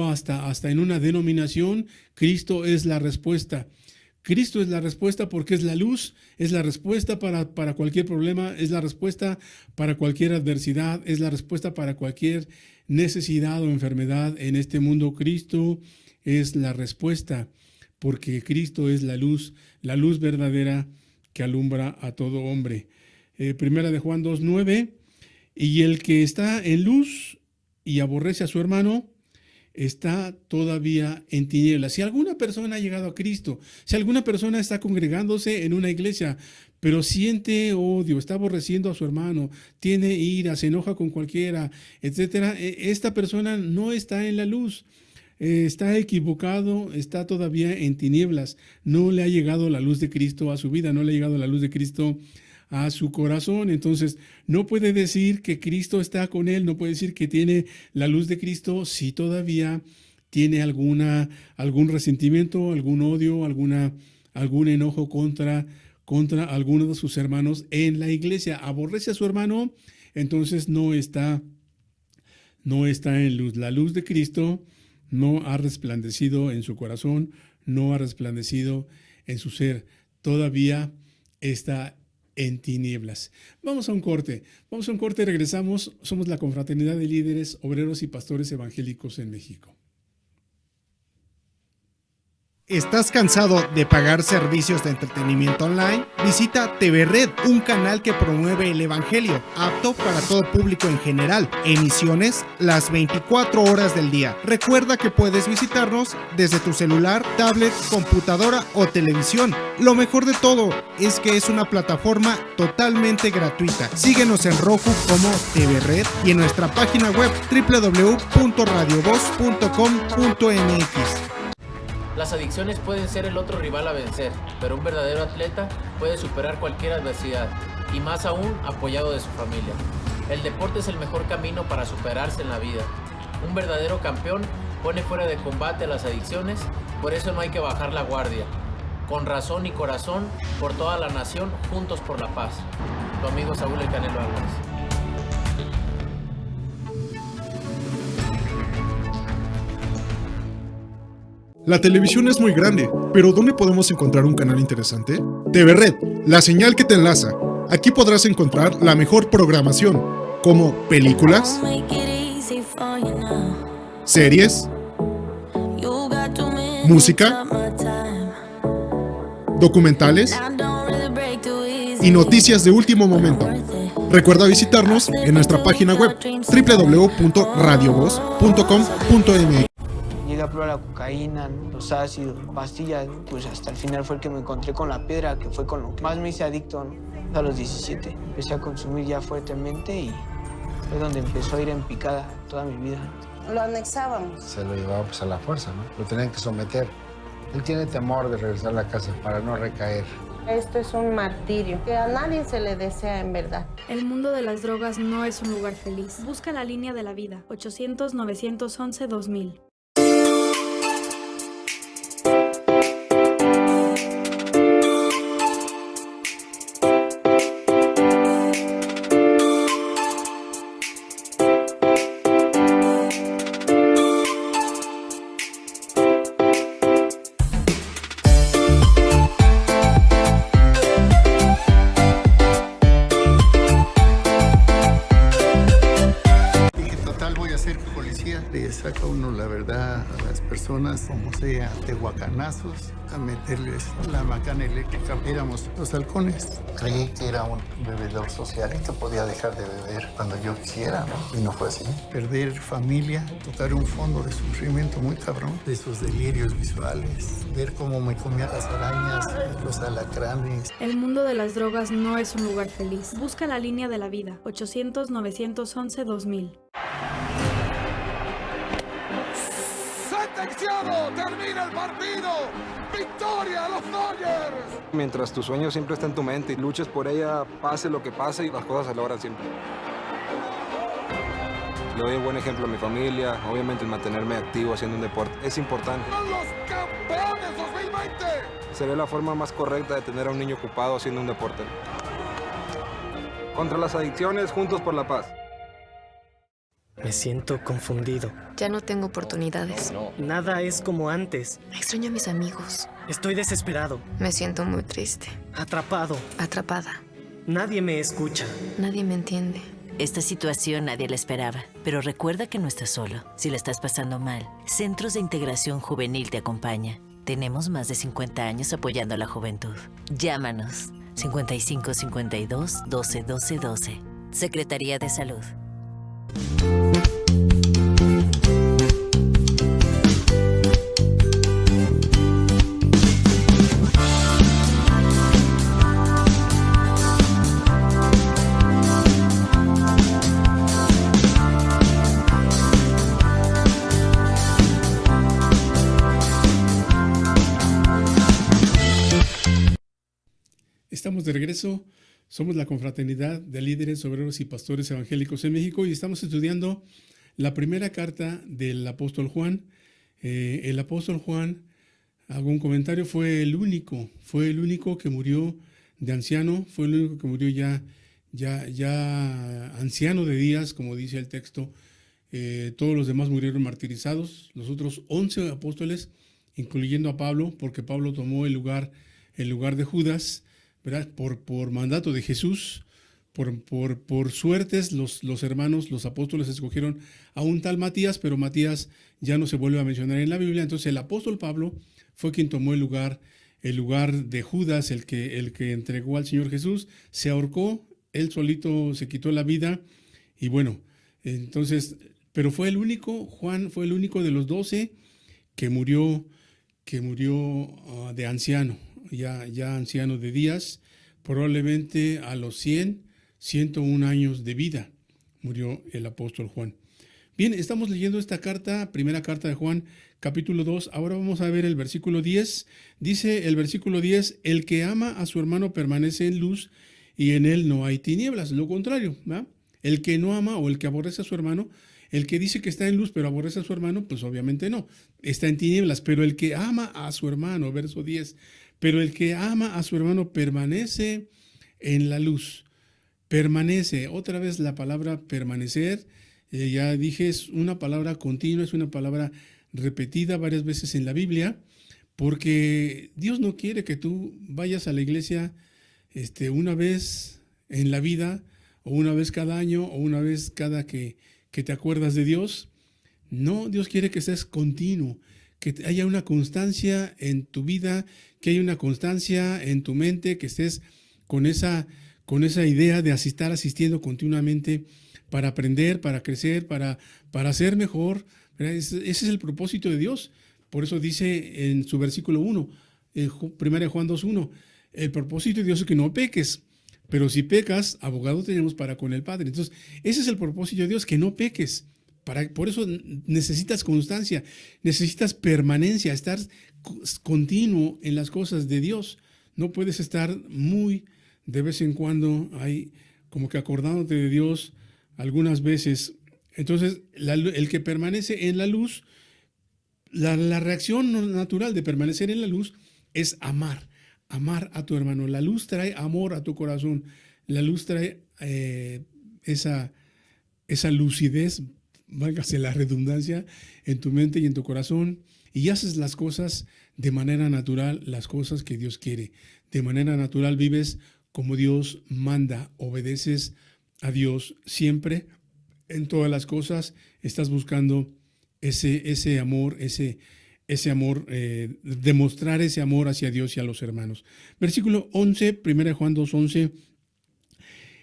hasta en una denominación: Cristo es la respuesta. Cristo es la respuesta porque es la luz, es la respuesta para cualquier problema, es la respuesta para cualquier adversidad, es la respuesta para cualquier necesidad o enfermedad en este mundo. Cristo es la respuesta porque Cristo es la luz verdadera que alumbra a todo hombre. Primera de Juan 2:9, y el que está en luz y aborrece a su hermano está todavía en tinieblas. Si alguna persona ha llegado a Cristo, si alguna persona está congregándose en una iglesia, pero siente odio, está aborreciendo a su hermano, tiene ira, se enoja con cualquiera, etcétera, esta persona no está en la luz, está equivocado, está todavía en tinieblas, no le ha llegado la luz de Cristo a su vida, no le ha llegado la luz de Cristo a su corazón. Entonces no puede decir que Cristo está con él, no puede decir que tiene la luz de Cristo si todavía tiene algún resentimiento, algún odio, algún enojo contra alguno de sus hermanos en la iglesia. Aborrece a su hermano, entonces no está en luz. La luz de Cristo no ha resplandecido en su corazón, no ha resplandecido en su ser todavía está en tinieblas. Vamos a un corte, regresamos. Somos la Confraternidad de Líderes, Obreros y Pastores Evangélicos en México. ¿Estás cansado de pagar servicios de entretenimiento online? Visita TV Red, un canal que promueve el evangelio, apto para todo público en general. Emisiones las 24 horas del día. Recuerda que puedes visitarnos desde tu celular, tablet, computadora o televisión. Lo mejor de todo es que es una plataforma totalmente gratuita. Síguenos en Roku como TV Red y en nuestra página web www.radiovoz.com.mx. Las adicciones pueden ser el otro rival a vencer, pero un verdadero atleta puede superar cualquier adversidad, y más aún apoyado de su familia. El deporte es el mejor camino para superarse en la vida. Un verdadero campeón pone fuera de combate a las adicciones, por eso no hay que bajar la guardia. Con razón y corazón, por toda la nación, juntos por la paz. Tu amigo Saúl El Canelo Álvarez. La televisión es muy grande, pero ¿dónde podemos encontrar un canal interesante? TV Red, la señal que te enlaza. Aquí podrás encontrar la mejor programación, como películas, series, música, documentales y noticias de último momento. Recuerda visitarnos en nuestra página web www.radiovoz.com.mx. Llegué a probar la cocaína, los ácidos, pastillas, pues hasta el final fue el que me encontré con la piedra, que fue con lo que más me hice adicto, ¿no? A los 17. Empecé a consumir ya fuertemente y fue donde empezó a ir en picada toda mi vida. Lo anexábamos. Se lo llevaba pues a la fuerza, ¿no? Lo tenían que someter. Él tiene temor de regresar a la casa para no recaer. Esto es un martirio que a nadie se le desea en verdad. El mundo de las drogas no es un lugar feliz. Busca la línea de la vida. 800-911-2000. Le saca uno la verdad a las personas, como sea, de guacanazos, a meterles la macana eléctrica. Éramos los halcones. Creí que era un bebedor social y que podía dejar de beber cuando yo quisiera, ¿no? Y no fue así. Perder familia, tocar un fondo de sufrimiento muy cabrón, de esos delirios visuales, ver cómo me comía las arañas, los alacranes. El mundo de las drogas no es un lugar feliz. Busca la línea de la vida. 800-911-2000. ¡Sentenciado! ¡Termina el partido! ¡Victoria a los Dodgers! Mientras tu sueño siempre está en tu mente y luches por ella, pase lo que pase y las cosas se logran siempre. Le doy un buen ejemplo a mi familia, obviamente el mantenerme activo haciendo un deporte es importante. ¡Son los campeones 2020! Sería la forma más correcta de tener a un niño ocupado haciendo un deporte. Contra las adicciones, juntos por la paz. Me siento confundido. Ya no tengo oportunidades. Nada es como antes. Extraño a mis amigos. Estoy desesperado. Me siento muy triste. Atrapado. Atrapada. Nadie me escucha. Nadie me entiende. Esta situación nadie la esperaba, pero recuerda que no estás solo. Si la estás pasando mal, Centros de Integración Juvenil te acompaña. Tenemos más de 50 años apoyando a la juventud. Llámanos 55 52 12 12 12. Secretaría de Salud. Estamos de regreso. Somos la Confraternidad de Líderes, Obreros y Pastores Evangélicos en México y estamos estudiando la primera carta del apóstol Juan. El apóstol Juan, hago un comentario, fue el único que murió de anciano, fue el único que murió ya anciano de días, como dice el texto. Todos los demás murieron martirizados. Los otros 11 apóstoles, incluyendo a Pablo, porque Pablo tomó el lugar el lugar de Judas, ¿verdad? Por mandato de Jesús, por suertes, los hermanos, los apóstoles escogieron a un tal Matías, pero Matías ya no se vuelve a mencionar en la Biblia. Entonces el apóstol Pablo fue quien tomó el lugar de Judas, el que entregó al Señor Jesús, se ahorcó, él solito se quitó la vida, y bueno, entonces, pero fue el único, Juan fue el único de los 12 que murió de anciano, ya anciano de días, probablemente a los 101 años de vida murió el apóstol Juan. Bien, estamos leyendo esta carta, primera carta de Juan, capítulo 2. Ahora vamos a ver el versículo 10. Dice el versículo 10, el que ama a su hermano permanece en luz y en él no hay tinieblas. Lo contrario, ¿verdad? El que no ama o el que aborrece a su hermano, el que dice que está en luz pero aborrece a su hermano, pues obviamente no, está en tinieblas. Pero el que ama a su hermano, verso 10, pero el que ama a su hermano permanece en la luz. Permanece, otra vez la palabra permanecer, ya dije, es una palabra continua, es una palabra repetida varias veces en la Biblia, porque Dios no quiere que tú vayas a la iglesia una vez en la vida, o una vez cada año, o una vez cada que te acuerdas de Dios. No, Dios quiere que seas continuo, que haya una constancia en tu vida, que haya una constancia en tu mente, que estés con esa idea de estar asistiendo continuamente para aprender, para crecer, para ser mejor. Ese es el propósito de Dios. Por eso dice en su versículo 1, 1 Juan 2:1, el propósito de Dios es que no peques, pero si pecas, abogado tenemos para con el Padre. Entonces, ese es el propósito de Dios, que no peques. Por eso necesitas constancia, necesitas permanencia, estar continuo en las cosas de Dios. No puedes estar muy de vez en cuando ahí como que acordándote de Dios algunas veces. Entonces, el que permanece en la luz, la reacción natural de permanecer en la luz es amar a tu hermano. La luz trae amor a tu corazón. La luz trae esa lucidez, válgase la redundancia, en tu mente y en tu corazón, y haces las cosas de manera natural, las cosas que Dios quiere. De manera natural vives como Dios manda, obedeces a Dios siempre, en todas las cosas, estás buscando ese amor, demostrar ese amor hacia Dios y a los hermanos. Versículo 11, 1 Juan 2:11.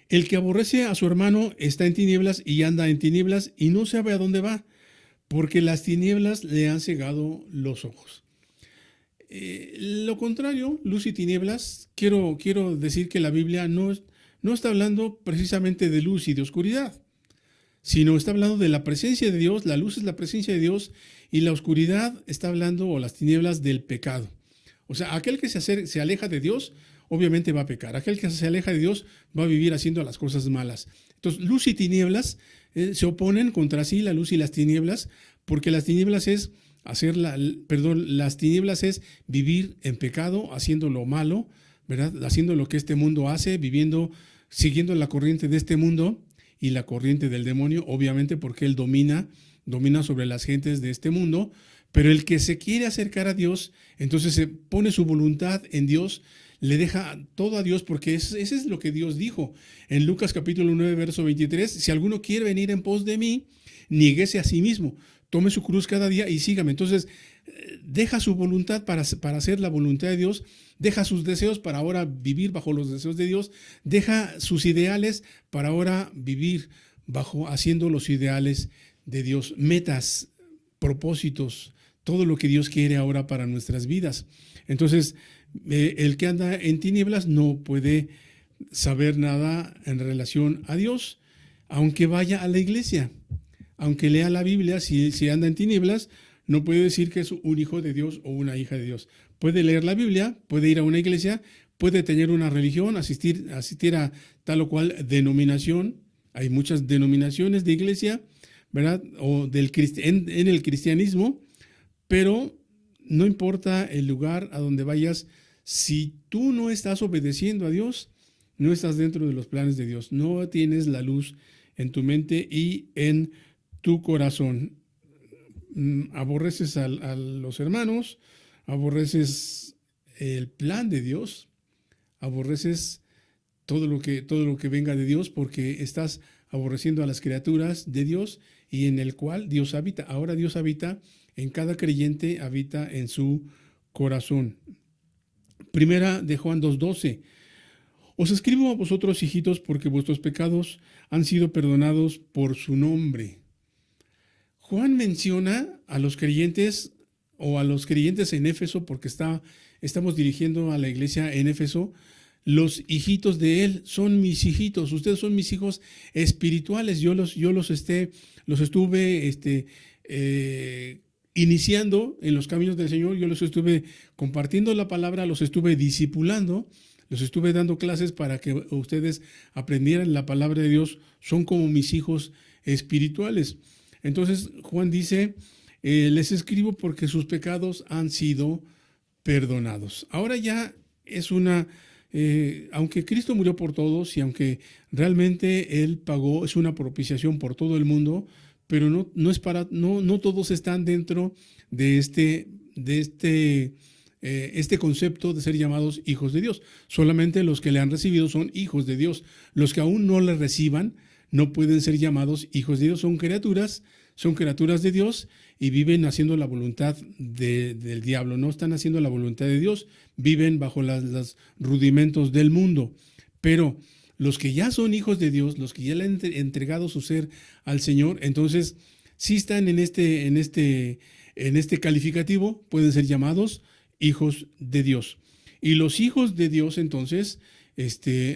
El que aborrece a su hermano está en tinieblas y anda en tinieblas y no sabe a dónde va, porque las tinieblas le han cegado los ojos. Lo contrario, luz y tinieblas, quiero decir que la Biblia no está hablando precisamente de luz y de oscuridad, sino está hablando de la presencia de Dios. La luz es la presencia de Dios y la oscuridad está hablando, o las tinieblas, del pecado. O sea, aquel que se aleja de Dios, obviamente va a pecar. Aquel que se aleja de Dios va a vivir haciendo las cosas malas. Entonces, luz y tinieblas se oponen contra sí, la luz y las tinieblas, porque las tinieblas es las tinieblas es vivir en pecado, haciendo lo malo, ¿verdad? Haciendo lo que este mundo hace, siguiendo la corriente de este mundo y la corriente del demonio, obviamente porque él domina sobre las gentes de este mundo. Pero el que se quiere acercar a Dios, entonces se pone su voluntad en Dios, le deja todo a Dios, porque ese es lo que Dios dijo en Lucas capítulo 9, verso 23. Si alguno quiere venir en pos de mí, niéguese a sí mismo, tome su cruz cada día y sígame. Entonces, deja su voluntad para hacer la voluntad de Dios, deja sus deseos para ahora vivir bajo los deseos de Dios, deja sus ideales para ahora vivir haciendo los ideales de Dios, metas, propósitos, todo lo que Dios quiere ahora para nuestras vidas. Entonces, el que anda en tinieblas no puede saber nada en relación a Dios, aunque vaya a la iglesia, aunque lea la Biblia. Si anda en tinieblas, no puede decir que es un hijo de Dios o una hija de Dios. Puede leer la Biblia, puede ir a una iglesia, puede tener una religión, asistir a tal o cual denominación. Hay muchas denominaciones de iglesia, ¿verdad? O en el cristianismo, pero no importa el lugar a donde vayas, si tú no estás obedeciendo a Dios, no estás dentro de los planes de Dios, no tienes la luz en tu mente y en tu corazón. Aborreces a los hermanos, aborreces el plan de Dios, aborreces todo lo que venga de Dios, porque estás aborreciendo a las criaturas de Dios y en el cual Dios habita. Ahora Dios habita en cada creyente, habita en su corazón. Primera de Juan 2:12. Os escribo a vosotros, hijitos, porque vuestros pecados han sido perdonados por su nombre. Juan menciona a los creyentes o a los creyentes en Éfeso, porque estamos dirigiendo a la iglesia en Éfeso. Los hijitos de él son mis hijitos, ustedes son mis hijos espirituales. Yo los estuve iniciando en los caminos del Señor, yo los estuve compartiendo la palabra, los estuve discipulando, los estuve dando clases para que ustedes aprendieran la palabra de Dios. Son como mis hijos espirituales. Entonces Juan dice, les escribo porque sus pecados han sido perdonados. Ahora ya es aunque Cristo murió por todos y aunque realmente Él pagó, es una propiciación por todo el mundo, pero no todos están dentro de este concepto de ser llamados hijos de Dios. Solamente los que le han recibido son hijos de Dios. Los que aún no le reciban no pueden ser llamados hijos de Dios. Son criaturas de Dios y viven haciendo la voluntad del diablo. No están haciendo la voluntad de Dios, viven bajo los rudimentos del mundo. Pero los que ya son hijos de Dios, los que ya le han entregado su ser al Señor, entonces sí están en este calificativo, pueden ser llamados hijos de Dios. Y los hijos de Dios entonces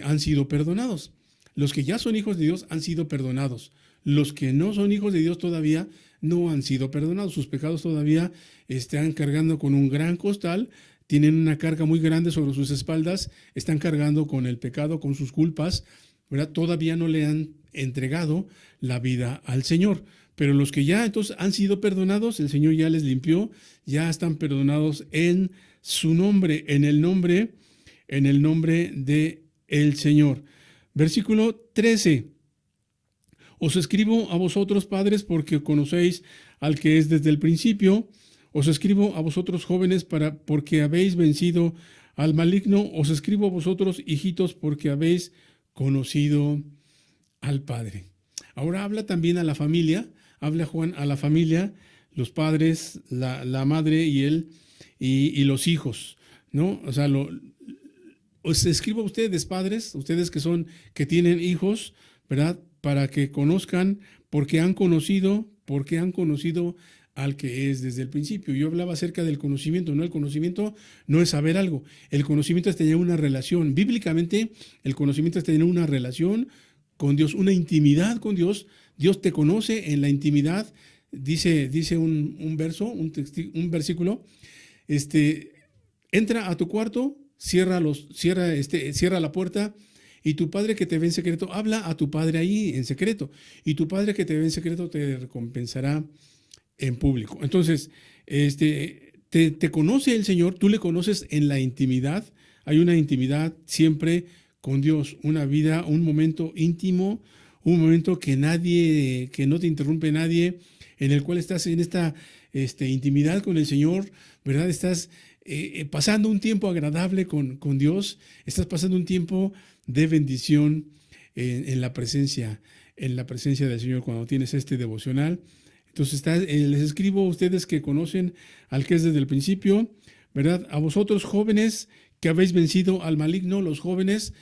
han sido perdonados. Los que ya son hijos de Dios han sido perdonados. Los que no son hijos de Dios todavía no han sido perdonados. Sus pecados todavía están cargando con un gran costal, tienen una carga muy grande sobre sus espaldas, están cargando con el pecado, con sus culpas, ¿verdad? Todavía no le han entregado la vida al Señor. Pero los que ya entonces han sido perdonados, el Señor ya les limpió, ya están perdonados en su nombre, en el nombre de el Señor. Versículo 13. Os escribo a vosotros, padres, porque conocéis al que es desde el principio. Os escribo a vosotros, jóvenes, porque habéis vencido al maligno. Os escribo a vosotros, hijitos, porque habéis conocido al Padre. Ahora habla también a la familia. Habla Juan a la familia, los padres, la madre y él, y los hijos, ¿no? O sea, os escribo a ustedes, padres, ustedes que tienen hijos, ¿verdad? Para que conozcan, porque han conocido al que es desde el principio. Yo hablaba acerca del conocimiento, ¿no? El conocimiento no es saber algo. El conocimiento es tener una relación. Bíblicamente, el conocimiento es tener una relación con Dios, una intimidad con Dios. Dios te conoce en la intimidad. Dice un versículo, entra a tu cuarto, cierra la puerta, y tu Padre que te ve en secreto, habla a tu Padre ahí en secreto, y tu Padre que te ve en secreto te recompensará en público. Entonces, te conoce el Señor, tú le conoces en la intimidad. Hay una intimidad siempre con Dios, una vida, un momento íntimo, un momento que no te interrumpe nadie, en el cual estás en esta intimidad con el Señor, ¿verdad? Estás pasando un tiempo agradable con Dios, estás pasando un tiempo de bendición en la presencia del Señor cuando tienes este devocional. Entonces les escribo a ustedes que conocen al que es desde el principio, ¿verdad? A vosotros, jóvenes, que habéis vencido al maligno. Los jóvenes,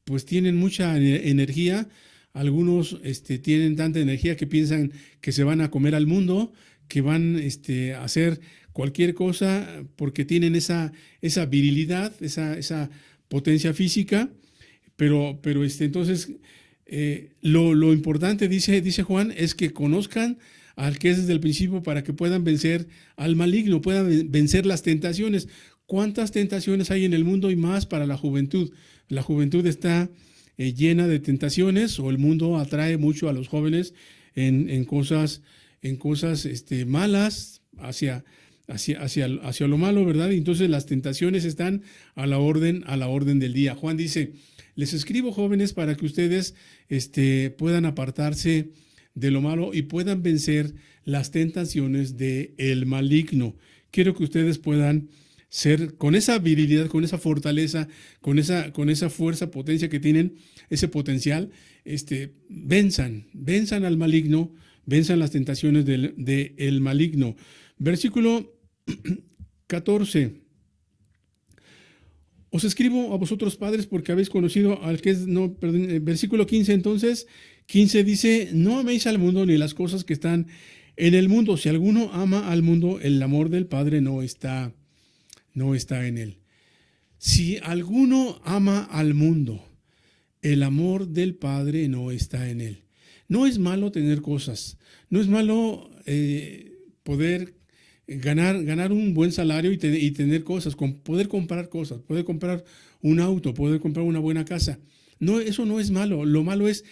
pues tienen mucha energía. Algunos tienen tanta energía que piensan que se van a comer al mundo, que van a hacer cualquier cosa porque tienen esa virilidad, esa potencia física. Pero entonces lo importante, dice Juan, es que conozcan al que es desde el principio para que puedan vencer al maligno, puedan vencer las tentaciones. ¿Cuántas tentaciones hay en el mundo y más para la juventud? La juventud está llena de tentaciones, o el mundo atrae mucho a los jóvenes en cosas malas, hacia lo malo, ¿verdad? Y entonces las tentaciones están a la orden del día. Juan dice, les escribo, jóvenes, para que ustedes puedan apartarse de lo malo y puedan vencer las tentaciones del maligno. Quiero que ustedes puedan ser con esa virilidad, con esa fortaleza, con esa fuerza, potencia que tienen, ese potencial, venzan al maligno, venzan las tentaciones del maligno. Versículo 14. Os escribo a vosotros, padres, porque habéis conocido al que es, versículo 15, entonces, 15 dice, no améis al mundo ni las cosas que están en el mundo. Si alguno ama al mundo, el amor del Padre no está en él. Si alguno ama al mundo, el amor del Padre no está en él. No es malo tener cosas, no es malo poder ganar un buen salario y tener cosas, poder comprar cosas, poder comprar un auto, poder comprar una buena casa. No, eso no es malo. Lo malo es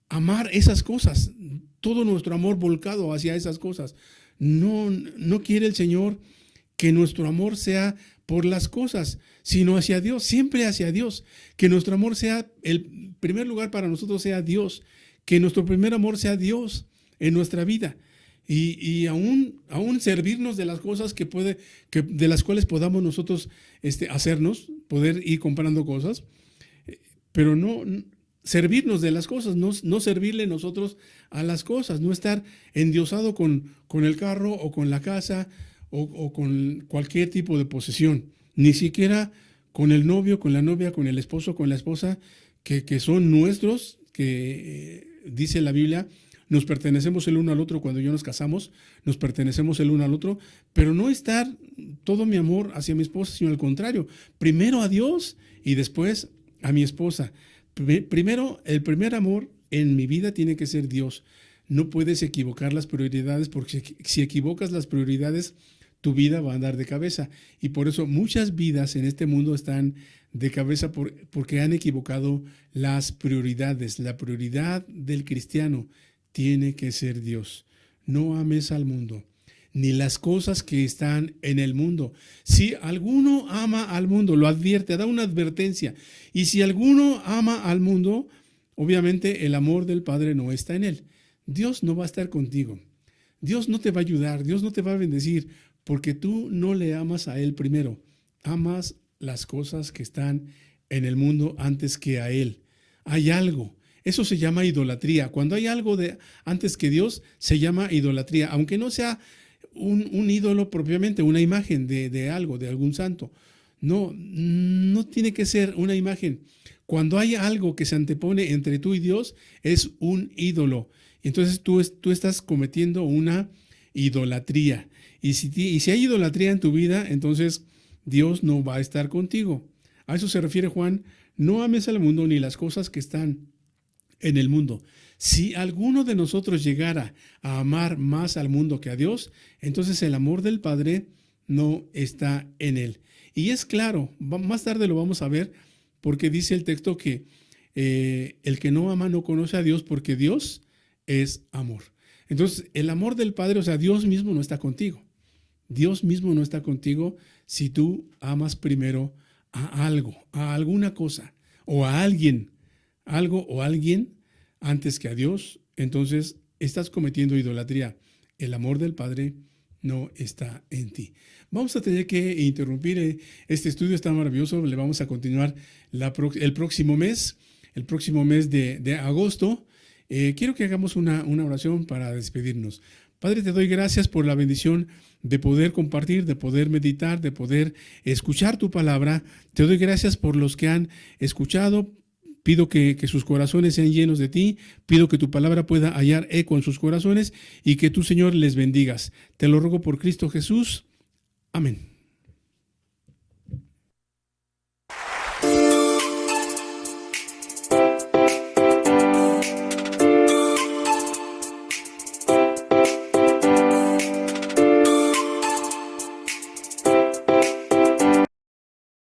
amar esas cosas, todo nuestro amor volcado hacia esas cosas. No quiere el Señor que nuestro amor sea por las cosas, sino hacia Dios, siempre hacia Dios. Que nuestro amor sea, el primer lugar para nosotros sea Dios, que nuestro primer amor sea Dios en nuestra vida. Y aún servirnos de las cosas de las cuales podamos nosotros hacernos, poder ir comprando cosas, pero no servirnos de las cosas, no servirle nosotros a las cosas, no estar endiosado con el carro o con la casa o con cualquier tipo de posesión, ni siquiera con el novio, con la novia, con el esposo, con la esposa, que son nuestros, que dice la Biblia, nos pertenecemos el uno al otro cuando ya nos casamos, nos pertenecemos el uno al otro, pero no estar todo mi amor hacia mi esposa, sino al contrario, primero a Dios y después a mi esposa. Primero, el primer amor en mi vida tiene que ser Dios. No puedes equivocar las prioridades, porque si equivocas las prioridades, tu vida va a andar de cabeza. Y por eso muchas vidas en este mundo están de cabeza porque han equivocado las prioridades. La prioridad del cristiano tiene que ser Dios. No ames al mundo, ni las cosas que están en el mundo. Si alguno ama al mundo, lo advierte, da una advertencia. Y si alguno ama al mundo, obviamente el amor del Padre no está en él. Dios no va a estar contigo. Dios no te va a ayudar, Dios no te va a bendecir, porque tú no le amas a Él primero. Amas las cosas que están en el mundo antes que a Él. Hay algo. Eso se llama idolatría. Cuando hay algo antes que Dios, se llama idolatría. Aunque no sea un ídolo propiamente, una imagen de algo, de algún santo. No tiene que ser una imagen. Cuando hay algo que se antepone entre tú y Dios, es un ídolo. Entonces tú estás cometiendo una idolatría. Y si hay idolatría en tu vida, entonces Dios no va a estar contigo. A eso se refiere Juan. No ames al mundo ni las cosas que están en el mundo. Si alguno de nosotros llegara a amar más al mundo que a Dios, entonces el amor del Padre no está en él. Y es claro, más tarde lo vamos a ver, porque dice el texto que el que no ama no conoce a Dios, porque Dios es amor. Entonces, el amor del Padre, o sea, Dios mismo no está contigo. Dios mismo no está contigo si tú amas primero a algo, a alguna cosa, o a alguien, algo o alguien antes que a Dios. Entonces, estás cometiendo idolatría. El amor del Padre no está en ti. Vamos a tener que interrumpir este estudio, está maravilloso. Le vamos a continuar el próximo mes de agosto. Quiero que hagamos una oración para despedirnos. Padre, te doy gracias por la bendición de poder compartir, de poder meditar, de poder escuchar tu palabra. Te doy gracias por los que han escuchado. Pido que sus corazones sean llenos de ti. Pido que tu palabra pueda hallar eco en sus corazones y que tú, Señor, les bendigas. Te lo ruego por Cristo Jesús. Amén.